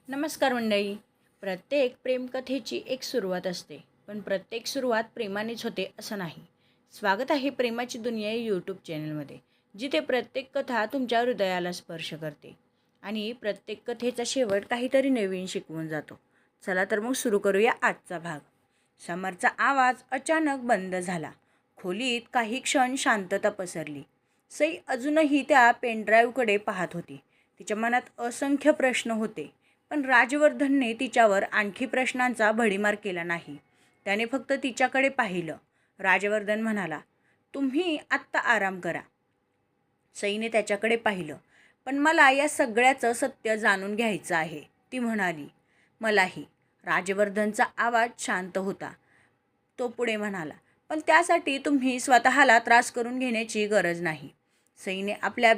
नमस्कार मंडळी. प्रत्येक प्रेमकथेची एक सुरुवात असते, पण प्रत्येक सुरुवात प्रेमानेच होते असं नाही. स्वागत आहे प्रेमाची दुनिया या यूट्यूब चॅनलमध्ये, जिथे प्रत्येक कथा तुमच्या हृदयाला स्पर्श करते आणि प्रत्येक कथेचा शेवट काहीतरी नवीन शिकवून जातो. चला तर मग सुरू करूया आजचा भाग. समरचा आवाज अचानक बंद झाला. खोलीत काही क्षण शांतता पसरली. सई अजूनही त्या पेनड्राईव्हकडे पाहत होती. तिच्या मनात असंख्य प्रश्न होते, पण राजवर्धनने तिच्यावर आणखी प्रश्नांचा भडीमार केला नाही. त्याने फक्त तिच्याकडे पाहिलं. राजवर्धन म्हणाला, तुम्ही आत्ता आराम करा. सईने त्याच्याकडे पाहिलं. पण मला या सगळ्याचं सत्य जाणून घ्यायचं आहे, ती म्हणाली. मलाही. राजवर्धनचा आवाज शांत होता. तो पुढे म्हणाला, पण त्यासाठी तुम्ही स्वतःला त्रास करून घेण्याची गरज नाही. सईने आपल्या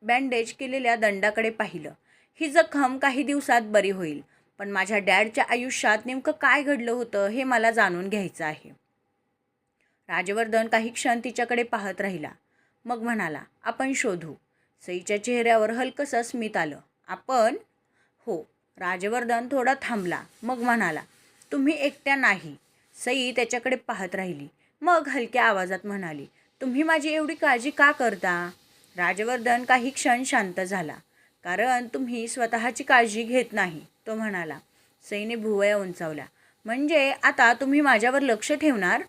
बँडेज केलेल्या दंडाकडे पाहिलं. ही जखम काही दिवसात बरी होईल, पण माझ्या डॅडच्या आयुष्यात नेमकं काय घडलं होतं हे मला जाणून घ्यायचं आहे. राजवर्धन काही क्षण तिच्याकडे पाहत राहिला. मग म्हणाला, आपण शोधू. सईच्या चेहऱ्यावर हलकंसं स्मित आलं. आपण? हो. राजवर्धन थोडा थांबला, मग म्हणाला, तुम्ही एकट्या नाही. सई त्याच्याकडे पाहत राहिली. मग हलक्या आवाजात म्हणाली, तुम्ही माझी एवढी काळजी का करता? राजवर्धन काही क्षण शांत झाला. कारण तुम्ही स्वतःची काळजी घेत नाही, तो म्हणाला. सईने भुवया उंचावल्या. म्हणजे आता तुम्ही माझ्यावर लक्ष ठेवणार?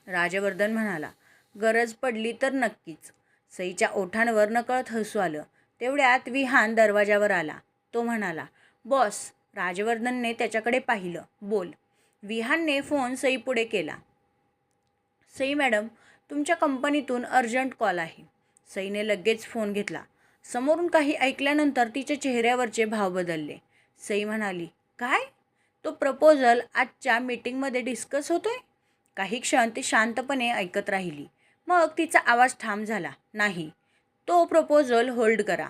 राजवर्धन म्हणाला, गरज पडली तर नक्कीच. सईच्या ओठांवर नकळत हसू आलं. तेवढ्यात विहान दरवाजावर आला. तो म्हणाला, बॉस. राजवर्धनने त्याच्याकडे पाहिलं. बोल. विहानने फोन सईपुढे केला. सई मॅडम, तुमच्या कंपनीतून अर्जंट कॉल आहे. सईने लगेच फोन घेतला. समोरून काही ऐकल्यानंतर तिच्या चेहऱ्यावरचे भाव बदलले. सई म्हणाली, काय? तो प्रपोजल आजच्या मीटिंगमध्ये डिस्कस होतोय? काही क्षण ती शांतपणे ऐकत राहिली. मग तिचा आवाज ठाम झाला. नाही, तो प्रपोजल होल्ड करा.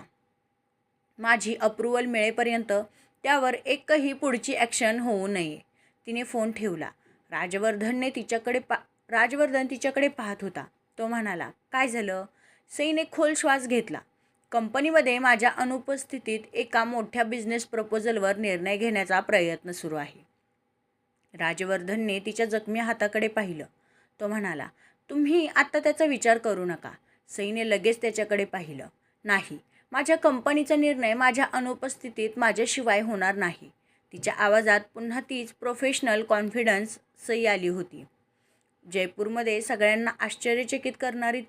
माझी अप्रुव्हल मिळेपर्यंत त्यावर एकही पुढची ॲक्शन होऊ नये. तिने फोन ठेवला. राजवर्धन तिच्याकडे पाहत होता. तो म्हणाला, काय झालं? सईने खोल श्वास घेतला. कंपनीमध्ये माझ्या अनुपस्थितीत एका मोठ्या बिझनेस प्रपोजलवर निर्णय घेण्याचा प्रयत्न सुरू आहे. राजवर्धनने तिच्या जखमी हाताकडे पाहिलं. तो म्हणाला, तुम्ही आत्ता त्याचा विचार करू नका. सईने लगेच त्याच्याकडे पाहिलं. नाही, माझ्या कंपनीचा निर्णय माझ्या अनुपस्थितीत माझ्याशिवाय होणार नाही. तिच्या आवाजात पुन्हा तीच प्रोफेशनल कॉन्फिडन्स सई आली होती. जयपूरमध्ये सगळ्यांना आश्चर्यचकित करणारी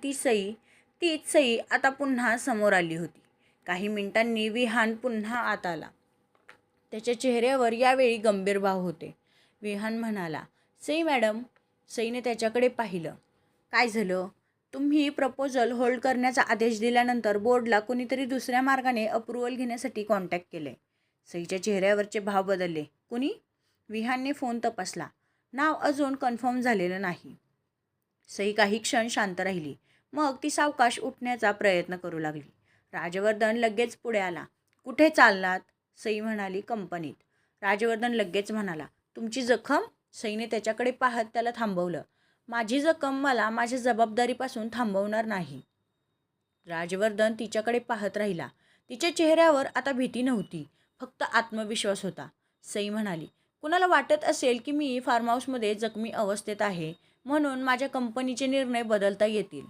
तीच सई आता पुन्हा समोर आली होती. काही मिनिटांनी विहान पुन्हा आत आला. त्याच्या चेहऱ्यावर यावेळी गंभीर भाव होते. विहान म्हणाला, सई मॅडम. सईने त्याच्याकडे पाहिलं. काय झालं? तुम्ही प्रपोजल होल्ड करण्याचा आदेश दिल्यानंतर बोर्डला कोणीतरी दुसऱ्या मार्गाने अप्रुव्हल घेण्यासाठी कॉन्टॅक्ट केले. सईच्या चेहऱ्यावरचे भाव बदलले. कुणी? विहानने फोन तपासला. नाव अजून कन्फर्म झालेलं नाही. सई काही क्षण शांत राहिली. मग ती सावकाश उठण्याचा प्रयत्न करू लागली. राजवर्धन लगेच पुढे आला. कुठे चाललात? सई म्हणाली, कंपनीत. राजवर्धन लगेच म्हणाला, तुमची जखम? सईने त्याच्याकडे पाहत त्याला थांबवलं. माझी जखम मला माझ्या जबाबदारीपासून थांबवणार नाही. राजवर्धन तिच्याकडे पाहत राहिला. तिच्या चेहऱ्यावर आता भीती नव्हती, फक्त आत्मविश्वास होता. सई म्हणाली, कुणाला वाटत असेल की मी फार्म हाऊसमध्ये जखमी अवस्थेत आहे म्हणून माझ्या कंपनीचे निर्णय बदलता येतील.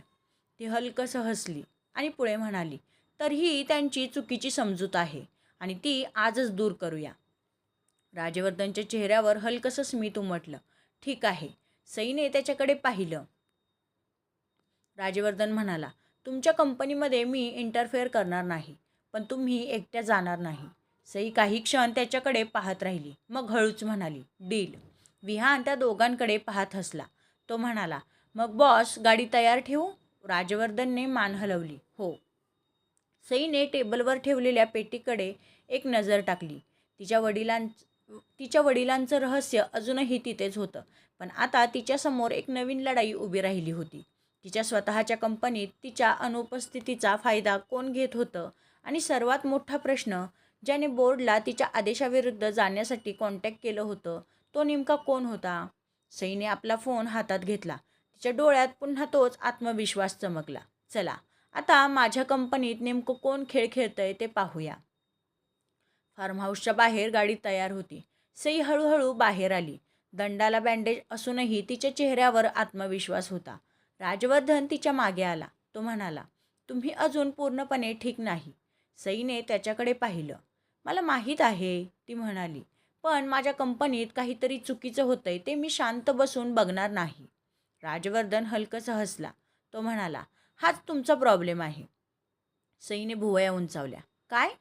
ती हलकसं हसली आणि पुढे म्हणाली, तरीही त्यांची चुकीची समजूत आहे आणि ती आजच दूर करूया. राजवर्धनच्या चेहऱ्यावर हलकसं स्मित उमटलं. ठीक आहे. सईने त्याच्याकडे पाहिलं. राजवर्धन म्हणाला, तुमच्या कंपनीमध्ये मी इंटरफेअर करणार नाही, पण तुम्ही एकट्या जाणार नाही. सई काही क्षण त्याच्याकडे पाहत राहिली. मग हळूच म्हणाली, डील. विहान त्या दोघांकडे पाहत हसला. तो म्हणाला, मग बॉस, गाडी तयार ठेवू? राजवर्धनने मान हलवली. हो. सईने टेबलवर ठेवलेल्या पेटीकडे एक नजर टाकली. तिच्या वडिलांचं रहस्य अजूनही तिथेच होतं, पण आता तिच्यासमोर एक नवीन लढाई उभी राहिली होती. तिच्या स्वतःच्या कंपनीत तिच्या अनुपस्थितीचा फायदा कोण घेत होतं आणि सर्वात मोठा प्रश्न, ज्याने बोर्डला तिच्या आदेशाविरुद्ध जाण्यासाठी कॉन्टॅक्ट केलं होतं, तो नेमका कोण होता? सईने आपला फोन हातात घेतला. तिच्या डोळ्यात पुन्हा तोच आत्मविश्वास चमकला. चला, आता माझ्या कंपनीत नेमकं कोण खेळ खेळतंय ते पाहूया. फार्म हाऊसच्या बाहेर गाडी तयार होती. सई हळूहळू बाहेर आली. दंडाला बँडेज असूनही तिच्या चेहऱ्यावर आत्मविश्वास होता. राजवर्धन तिच्या मागे आला. तो म्हणाला, तुम्ही अजून पूर्णपणे ठीक नाही. सईने त्याच्याकडे पाहिलं. मला माहीत आहे, ती म्हणाली, पण माझ्या कंपनीत काहीतरी चुकीचं होतंय ते मी शांत बसून बघणार नाही. राजवर्धन हलकंसं हसला. तो म्हणाला, हाच तुमचा प्रॉब्लेम आहे. सईने भुवया उंचावल्या. काय?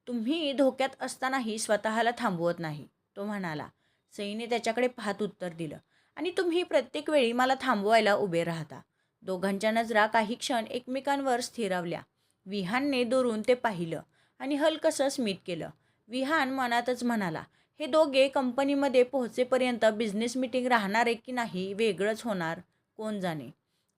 तुम्ही धोक्यात असतानाही स्वतःला थांबवत नाही, तो म्हणाला. सईने त्याच्याकडे पाहत उत्तर दिलं. आणि तुम्ही प्रत्येक वेळी मला थांबवायला उभे राहता. दोघांच्या नजरा काही क्षण एकमेकांवर स्थिरावल्या. विहानने दुरून ते पाहिलं आणि हलकंसं स्मित केलं. विहान मनातच म्हणाला, हे दोघे कंपनीमध्ये पोहोचेपर्यंत बिझनेस मीटिंग राहणार आहे की नाही वेगळंच होणार, कोण जाणे.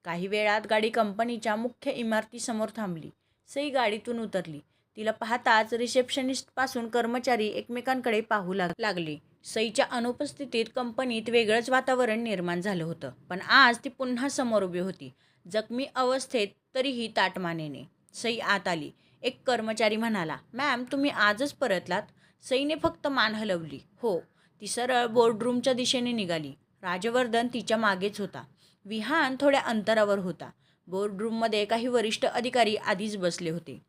काही वेळात गाडी कंपनीच्या मुख्य इमारतीसमोर थांबली. सई गाडीतून उतरली. तिला पाहताच रिसेप्शनिस्टपासून कर्मचारी एकमेकांकडे पाहू लागले. सईच्या अनुपस्थितीत कंपनीत वेगळंच वातावरण निर्माण झालं होतं. पण आज ती पुन्हा समोर उभी होती, जखमी अवस्थेत तरीही ताटमानेने. सई आत आली. एक कर्मचारी म्हणाला, मॅम तुम्ही आजच परतलात? सईने फक्त मान हलवली. हो. ती सरळ बोर्डरूमच्या दिशेने निघाली. राजवर्धन तिच्या मागेच होता. विहान थोड्या अंतरावर होता. बोर्डरूममध्ये काही वरिष्ठ अधिकारी आधीच बसले होते.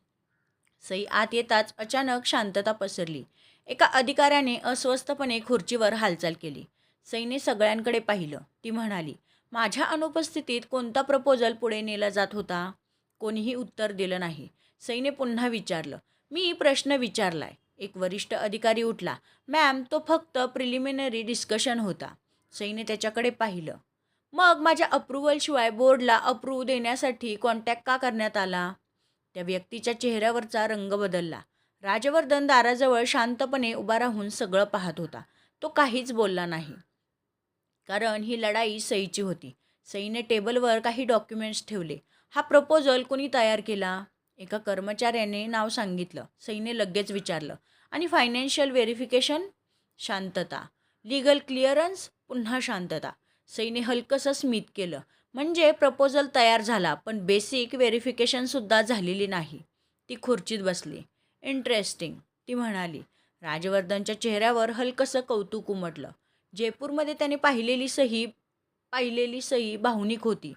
सई आत येताच अचानक शांतता पसरली. एका अधिकाऱ्याने अस्वस्थपणे खुर्चीवर हालचाल केली. सईने सगळ्यांकडे पाहिलं. ती म्हणाली, माझ्या अनुपस्थितीत कोणता प्रपोजल पुढे नेला जात होता? कोणीही उत्तर दिलं नाही. सईने पुन्हा विचारलं. मी प्रश्न विचारलाय. एक वरिष्ठ अधिकारी उठला. मॅम तो फक्त प्रिलिमिनरी डिस्कशन होता. सईने त्याच्याकडे पाहिलं. मग माझ्या अप्रुव्हलशिवाय बोर्डला अप्रूव्ह देण्यासाठी कॉन्टॅक्ट का करण्यात आला? त्या व्यक्तीच्या चेहऱ्यावरचा रंग बदलला. राजवर्धन दाराजवळ शांतपणे उभा राहून सगळं पाहत होता. तो काहीच बोलला नाही, कारण ही लढाई सईची होती. सईने टेबलवर काही डॉक्युमेंट्स ठेवले. हा प्रपोजल कोणी तयार केला? एका कर्मचाऱ्याने नाव सांगितलं. सईने लगेच विचारलं, आणि फायनान्शियल व्हेरिफिकेशन? शांतता. Legal clearance? पुन्हा शांतता. सईने हलकंसं स्मित केलं. म्हणजे प्रपोजल तयार झाला, पण बेसिक व्हेरिफिकेशनसुद्धा झालेली नाही. ती खुर्चीत बसली. इंटरेस्टिंग, ती म्हणाली. राजवर्धनच्या चेहऱ्यावर हलकंसं कौतुक उमटलं. जयपूरमध्ये त्याने पाहिलेली सई भावनिक होती,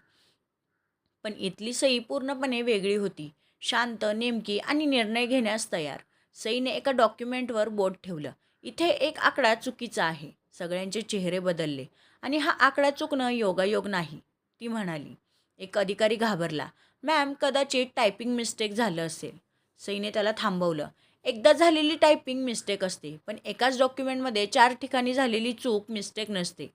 पण इथली सई पूर्णपणे वेगळी होती. शांत, नेमकी आणि निर्णय घेण्यास तयार. सईने एका डॉक्युमेंटवर बोट ठेवलं. इथे एक आकडा चुकीचा आहे. सगळ्यांचे चेहरे बदलले. आणि हा आकडा चुकणं योगायोग नाही, ती म्हणाली. एक अधिकारी घाबरला. मॅम कदाचित टायपिंग मिस्टेक झालं असेल. सईने त्याला थांबवलं. एकदा झालेली टायपिंग मिस्टेक असते, पण एकाच डॉक्युमेंटमध्ये 4 ठिकाणी झालेली चूक मिस्टेक नसते.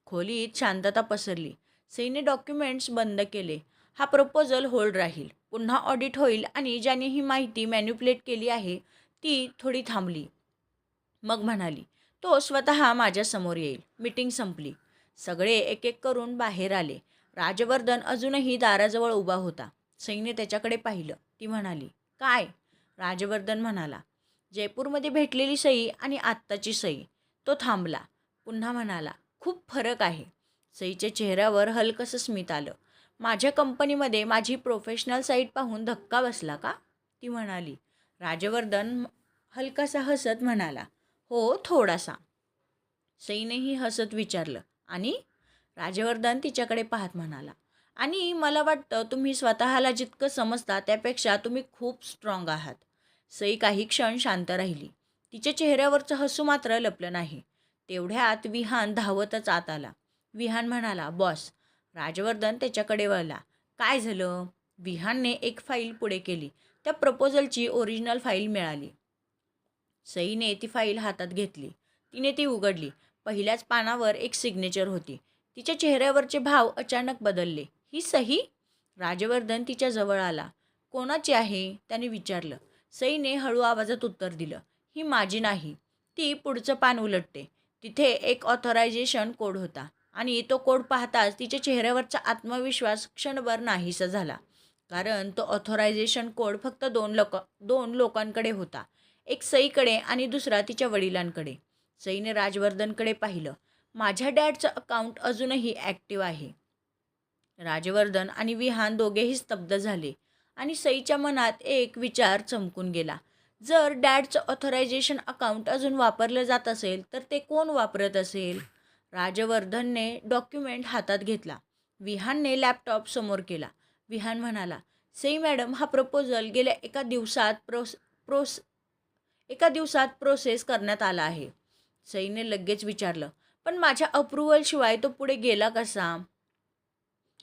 खोलीत शांतता पसरली. सईने डॉक्युमेंट्स बंद केले. हा प्रपोजल होल्ड राहील. पुन्हा ऑडिट होईल आणि ज्याने ही माहिती मॅन्युप्युलेट केली आहे ती थोडी थांबली. मग म्हणाली, तो स्वतः माझ्यासमोर येईल. मीटिंग संपली. सगळे एक एक करून बाहेर आले. राजवर्धन अजूनही दाराजवळ उभा होता. सईने त्याच्याकडे पाहिलं. ती म्हणाली, काय? राजवर्धन म्हणाला, जयपूरमध्ये भेटलेली सई आणि आत्ताची सई. तो थांबला. पुन्हा म्हणाला, खूप फरक आहे. सईच्या चेहऱ्यावर हलकंसं स्मित आलं. माझ्या कंपनीमध्ये माझी प्रोफेशनल साईट पाहून धक्का बसला का? ती म्हणाली. राजवर्धन हलकासा हसत म्हणाला, हो, थोडासा. सईनेही हसत विचारलं, आणि? राजवर्धन तिच्याकडे पाहत म्हणाला, आणि मला वाटतं तुम्ही स्वतःला जितकं समजता त्यापेक्षा तुम्ही खूप स्ट्रॉंग आहात. सई काही क्षण शांत राहिली. तिच्या चेहऱ्यावरचं हसू मात्र लपलं नाही. तेवढ्यात विहान धावतच आत आला. विहान म्हणाला, बॉस. राजवर्धन त्याच्याकडे वळला. काय झालं? विहानने एक फाईल पुढे केली. त्या प्रपोजलची ओरिजिनल फाईल मिळाली. सईने ती फाईल हातात घेतली. तिने ती उघडली. पहिल्याच पानावर एक सिग्नेचर होती. तिच्या चेहऱ्यावरचे भाव अचानक बदलले. ही सही? राजवर्धन तिच्या जवळ आला. कोणाची आहे? त्याने विचारलं. सईने हळू आवाजात उत्तर दिलं, ही माझी नाही. ती पुढचं पान उलटते. तिथे एक ऑथरायझेशन कोड होता, आणि तो कोड पाहताच तिच्या चेहऱ्यावरचा आत्मविश्वास क्षणभर नाहीसा झाला. कारण तो ऑथरायझेशन कोड फक्त दोन लोकांकडे होता. एक सईकडे आणि दुसरा तिच्या वडिलांकडे. सईने राजवर्धनकडे पाहिलं. माझ्या डॅडचं अकाउंट अजूनही ॲक्टिव्ह आहे. राजवर्धन आणि विहान दोघेही स्तब्ध झाले. आणि सईच्या मनात एक विचार चमकून गेला. जर डॅडचं ऑथरायझेशन अकाउंट अजून वापरलं जात असेल तर ते कोण वापरत असेल? राजवर्धनने डॉक्युमेंट हातात घेतला. विहानने लॅपटॉप समोर केला. विहान म्हणाला, सई मॅडम, हा प्रपोजल गेल्या एका दिवसात प्रोसेस करण्यात आला आहे. सईने लगेच विचारलं, पण माझ्या अप्रुव्हलशिवाय तो पुढे गेला कसा?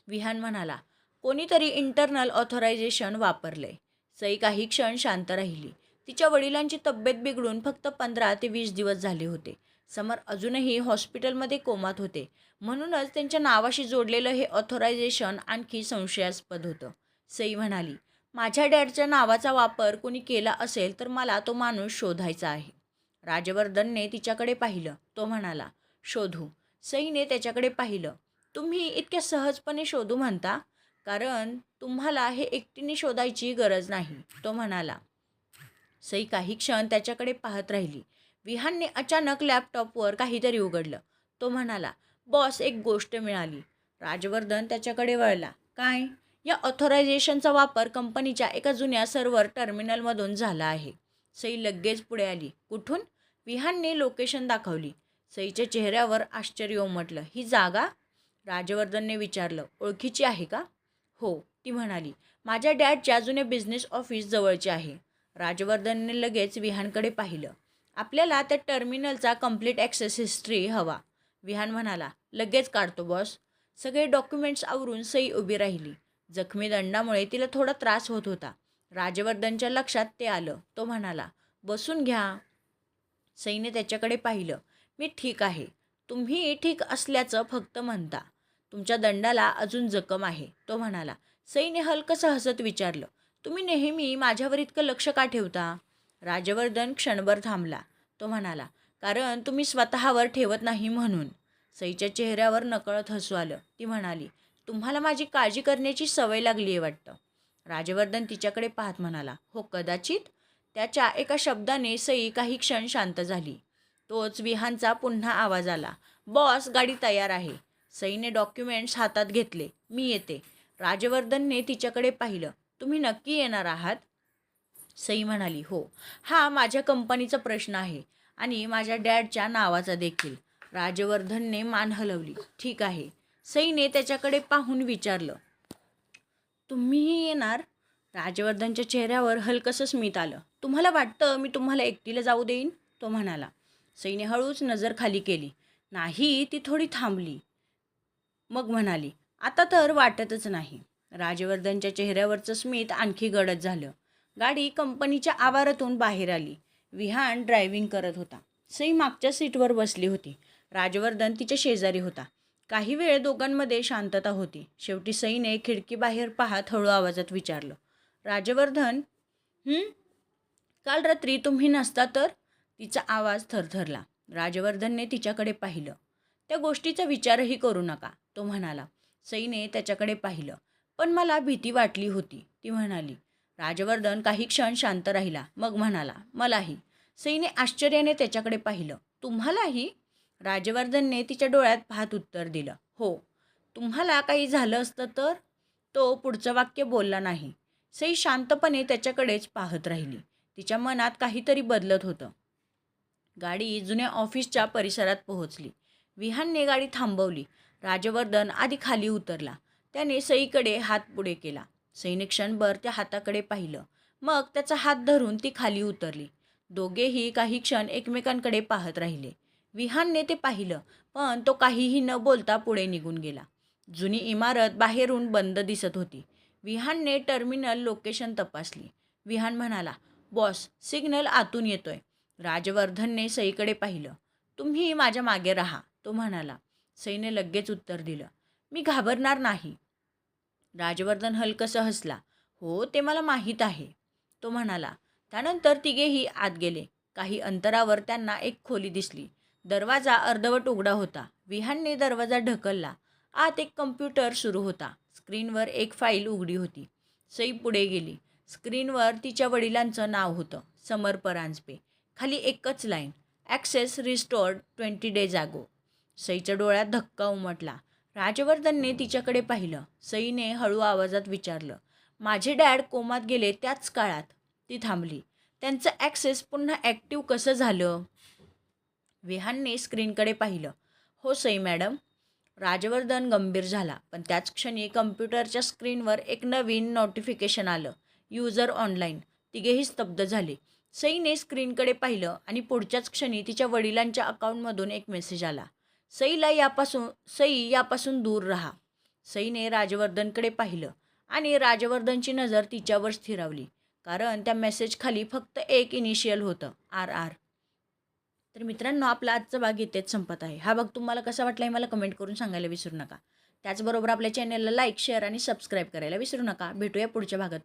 विहान म्हणाला, कोणीतरी इंटरनल ऑथरायझेशन वापरलंय. सई काही क्षण शांत राहिली. तिच्या वडिलांची तब्येत बिघडून फक्त 15 ते 20 दिवस झाले होते. समर अजूनही हॉस्पिटलमध्ये कोमात होते. म्हणूनच त्यांच्या नावाशी जोडलेलं हे ऑथरायझेशन आणखी संशयास्पद होतं. सई म्हणाली, माझ्या डॅडच्या नावाचा वापर कोणी केला असेल तर मला तो माणूस शोधायचा आहे. राजवर्धनने तिच्याकडे पाहिलं. तो म्हणाला, शोधू. सईने त्याच्याकडे पाहिलं. तुम्ही इतक्या सहजपणे शोधू म्हणता? कारण तुम्हाला हे एकटीने शोधायची गरज नाही, तो म्हणाला. सई काही क्षण त्याच्याकडे पाहत राहिली. विहानने अचानक लॅपटॉपवर काहीतरी उघडलं. तो म्हणाला, बॉस, एक गोष्ट मिळाली. राजवर्धन त्याच्याकडे वळला. काय? या ऑथरायझेशनचा वापर कंपनीच्या एका जुन्या सर्व्हर टर्मिनलमधून झाला आहे. सई लगेच पुढे आली. कुठून? विहानने लोकेशन दाखवली. सईच्या चेहऱ्यावर आश्चर्य उमटलं. ही जागा? राजवर्धनने विचारलं. ओळखीची आहे का? हो, ती म्हणाली. माझ्या डॅडच्या जुन्या बिझनेस ऑफिस जवळची आहे. राजवर्धनने लगेच विहानकडे पाहिलं. आपल्याला त्या टर्मिनलचा कंप्लीट ॲक्सेस हिस्ट्री हवा. विहान म्हणाला, लगेच काढतो बॉस. सगळे डॉक्युमेंट्स आवरून सई उभी राहिली. जखमी दंडामुळे तिला थोडा त्रास होत होता. राजवर्धनच्या लक्षात ते आलं. तो म्हणाला, बसून घ्या. सईने त्याच्याकडे पाहिलं. मी ठीक आहे. तुम्ही ठीक असल्याचं फक्त म्हणता. तुमच्या दंडाला अजून जखम आहे, तो म्हणाला. सईने हलकंसं हसत विचारलं, तुम्ही नेहमी माझ्यावर इतकं लक्ष का ठेवता? राजवर्धन क्षणभर थांबला. तो म्हणाला, कारण तुम्ही स्वतःवर ठेवत नाही म्हणून. सईच्या चेहऱ्यावर नकळत हसू आलं. ती म्हणाली, तुम्हाला माझी काळजी करण्याची सवय लागली आहे वाटतं. राजवर्धन तिच्याकडे पाहत म्हणाला, हो कदाचित. त्याच्या एका शब्दाने सई काही क्षण शांत झाली. तोच विहानचा पुन्हा आवाज आला. बॉस, गाडी तयार आहे. सईने डॉक्युमेंट्स हातात घेतले. मी येते. राजवर्धनने तिच्याकडे पाहिलं. तुम्ही नक्की येणार आहात? सई म्हणाली, हो. हा माझ्या कंपनीचा प्रश्न आहे आणि माझ्या डॅडच्या नावाचा देखील. राजवर्धनने मान हलवली. ठीक आहे. सईने त्याच्याकडे पाहून विचारलं, तुम्हीही येणार? राजवर्धनच्या चेहऱ्यावर हलकंसं स्मित आलं. तुम्हाला वाटतं मी तुम्हाला एकटीला जाऊ देईन? तो म्हणाला. सईने हळूच नजर खाली केली. नाही. ती थोडी थांबली. मग म्हणाली, आता तर वाटतच नाही. राजवर्धनच्या चेहऱ्यावरचं स्मित आणखी गडद झालं. गाडी कंपनीच्या आवारातून बाहेर आली. विहान ड्रायव्हिंग करत होता. सई मागच्या सीटवर बसली होती. राजवर्धन तिच्या शेजारी होता. काही वेळ दोघांमध्ये शांतता होती. शेवटी सईने खिडकीबाहेर पाहत हळू आवाजात विचारलं, राजवर्धन, काल रात्री तुम्ही नसता तर? तिचा आवाज थरथरला. राजवर्धनने तिच्याकडे पाहिलं. त्या गोष्टीचा विचारही करू नका, तो म्हणाला. सईने त्याच्याकडे पाहिलं. पण मला भीती वाटली होती, ती म्हणाली. राजवर्धन काही क्षण शांत राहिला. मग म्हणाला, मलाही. सईने आश्चर्याने त्याच्याकडे पाहिलं. तुम्हालाही? राजवर्धनने तिच्या डोळ्यात पाहत उत्तर दिलं, हो. तुम्हाला काही झालं असतं तर? तो पुढचं वाक्य बोलला नाही. सई शांतपणे त्याच्याकडेच पाहत राहिली. तिच्या मनात काहीतरी बदलत होतं. गाडी जुन्या ऑफिसच्या परिसरात पोहोचली. विहानने गाडी थांबवली. राजवर्धन आधी खाली उतरला. त्याने सईकडे हात पुढे केला. सईने क्षणभर त्या हाताकडे पाहिलं. मग त्याचा हात धरून ती खाली उतरली. दोघेही काही क्षण एकमेकांकडे पाहत राहिले. विहानने ते पाहिलं, पण तो काहीही न बोलता पुढे निघून गेला. जुनी इमारत बाहेरून बंद दिसत होती. विहानने टर्मिनल लोकेशन तपासली. विहान म्हणाला, बॉस, सिग्नल आतून येतोय. राजवर्धनने सईकडे पाहिलं. तुम्ही माझ्या मागे राहा, तो म्हणाला. सईने लगेच उत्तर दिलं, मी घाबरणार नाही. राजवर्धन हलकंसं हसला. हो, ते मला माहीत आहे, तो म्हणाला. त्यानंतर तिघेही आत गेले. काही अंतरावर त्यांना एक खोली दिसली. दरवाजा अर्धवट उघडा होता. विहानने दरवाजा ढकलला. आत एक कम्प्युटर सुरू होता. स्क्रीनवर एक फाईल उघडी होती. सई पुढे गेली. स्क्रीनवर तिच्या वडिलांचं नाव होतं, समर परांजपे. खाली एकच line, access restored 20 days ago. सईच्या डोळ्यात धक्का उमटला. राजवर्धनने तिच्याकडे पाहिलं. सईने हळू आवाजात विचारलं, माझे डॅड कोमात गेले त्याच काळात? ती थांबली. त्यांचं ॲक्सेस पुन्हा ॲक्टिव्ह कसं झालं? विहानने स्क्रीनकडे पाहिलं. हो सई मॅडम. राजवर्धन गंभीर झाला. पण त्याच क्षणी कम्प्युटरच्या स्क्रीनवर एक नवीन नोटिफिकेशन आलं. User online. तिघेही स्तब्ध झाले. सईने स्क्रीनकडे पाहिलं आणि पुढच्याच क्षणी तिच्या वडिलांच्या अकाउंटमधून एक मेसेज आला. सई यापासून दूर राहा. सईने राजवर्धनकडे पाहिलं आणि राजवर्धनची नजर तिच्यावर स्थिरावली. कारण त्या मेसेजखाली फक्त एक इनिशियल होतं, RR. तर मित्रांनो, आपला आजचा भाग इथेच संपत आहे. हा भाग तुम्हाला कसा वाटला हे मला कमेंट करून सांगायला विसरू नका. त्याचबरोबर आपल्या चॅनलला लाईक, शेअर आणि सबस्क्राईब करायला विसरू नका. भेटूया पुढच्या भागात.